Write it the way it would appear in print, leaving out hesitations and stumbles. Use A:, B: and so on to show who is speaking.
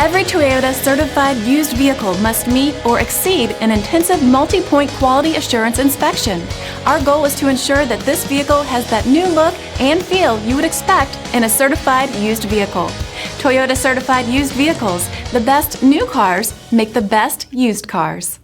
A: Every Toyota certified used vehicle must meet or exceed an intensive multi-point quality assurance inspection. Our goal is to ensure that this vehicle has that new look and feel you would expect in a certified used vehicle. Toyota certified used vehicles, the best new cars make the best used cars.